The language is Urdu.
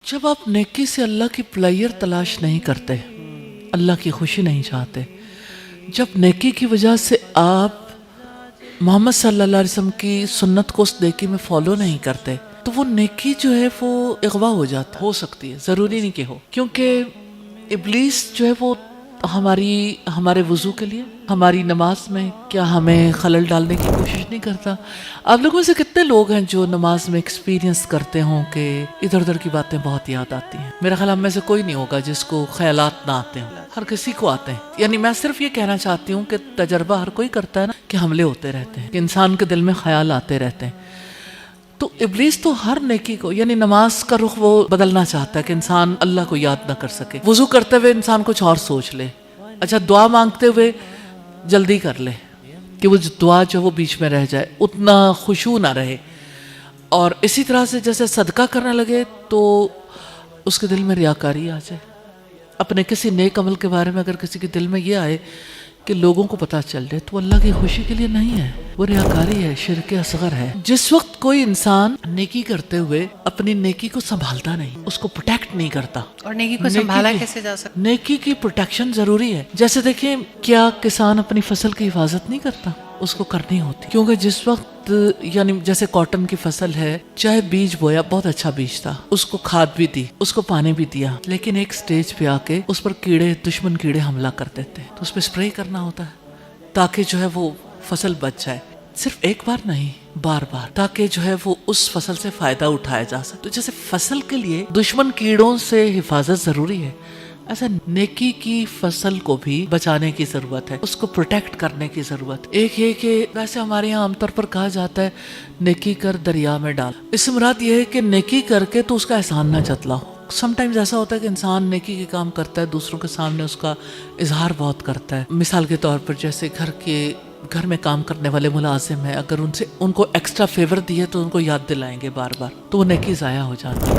جب آپ نیکی سے اللہ کی پلائر تلاش نہیں کرتے، اللہ کی خوشی نہیں چاہتے، جب نیکی کی وجہ سے آپ محمد صلی اللہ علیہ وسلم کی سنت کو اس نیکی میں فالو نہیں کرتے، تو وہ نیکی جو ہے وہ اغوا ہو جاتا، ہو سکتی ہے، ضروری نہیں کہ ہو، کیونکہ ابلیس جو ہے وہ ہمارے وضو کے لیے، ہماری نماز میں کیا ہمیں خلل ڈالنے کی کوشش نہیں کرتا؟ آپ لوگوں سے کتنے لوگ ہیں جو نماز میں ایکسپیرینس کرتے ہوں کہ ادھر ادھر کی باتیں بہت یاد آتی ہیں؟ میرا خیال ہم میں سے کوئی نہیں ہوگا جس کو خیالات نہ آتے ہوں، ہر کسی کو آتے ہیں۔ یعنی میں صرف یہ کہنا چاہتی ہوں کہ تجربہ ہر کوئی کرتا ہے نا، کہ حملے ہوتے رہتے ہیں، کہ انسان کے دل میں خیال آتے رہتے ہیں۔ تو ابلیس تو ہر نیکی کو، یعنی نماز کا رخ وہ بدلنا چاہتا ہے کہ انسان اللہ کو یاد نہ کر سکے، وضو کرتے ہوئے انسان کچھ اور سوچ لے، اچھا دعا مانگتے ہوئے جلدی کر لے کہ وہ دعا جو وہ بیچ میں رہ جائے، اتنا خشوع نہ رہے۔ اور اسی طرح سے جیسے صدقہ کرنے لگے تو اس کے دل میں ریاکاری آ جائے۔ اپنے کسی نیک عمل کے بارے میں اگر کسی کے دل میں یہ آئے کہ لوگوں کو پتہ چل جائے، تو اللہ کی خوشی کے لیے نہیں ہے، وہ ریاکاری ہے، شرک اصغر ہے۔ جس وقت کوئی انسان نیکی کرتے ہوئے اپنی نیکی کو سنبھالتا نہیں، اس کو پروٹیکٹ نہیں کرتا، اور نیکی کو سنبھالا کیسے جا سکتا؟ نیکی کی پروٹیکشن ضروری ہے۔ جیسے دیکھیں، کیا کسان اپنی فصل کی حفاظت نہیں کرتا؟ اس کو کرنی ہوتی، کیونکہ جس وقت یعنی جیسے کاٹن کی فصل ہے، چاہے بیج بویا، بہت اچھا بیج تھا، اس کو کھاد بھی دی، اس کو پانی بھی دیا، لیکن ایک سٹیج پہ آ کے اس پر دشمن کیڑے حملہ کر دیتے ہیں، تو اس پہ اسپرے کرنا ہوتا ہے تاکہ جو ہے وہ فصل بچ جائے، صرف ایک بار نہیں، بار بار، تاکہ جو ہے وہ اس فصل سے فائدہ اٹھایا جا سکے۔ تو جیسے فصل کے لیے دشمن کیڑوں سے حفاظت ضروری ہے، ایسا نیکی کی فصل کو بھی بچانے کی ضرورت ہے، اس کو پروٹیکٹ کرنے کی ضرورت۔ ایک یہ کہ ویسے ہمارے یہاں عام طور پر کہا جاتا ہے نیکی کر دریا میں ڈال، اس سے مراد یہ ہے کہ نیکی کر کے تو اس کا احسان نہ جتلاؤ۔ سم ٹائمز ایسا ہوتا ہے کہ انسان نیکی کے کام کرتا ہے، دوسروں کے سامنے اس کا اظہار بہت کرتا ہے۔ مثال کے طور پر جیسے گھر میں کام کرنے والے ملازم ہیں، اگر ان کو ایکسٹرا فیور دیے تو ان کو یاد دلائیں گے بار بار، تو وہ نیکی ضائع ہو جاتی ہے۔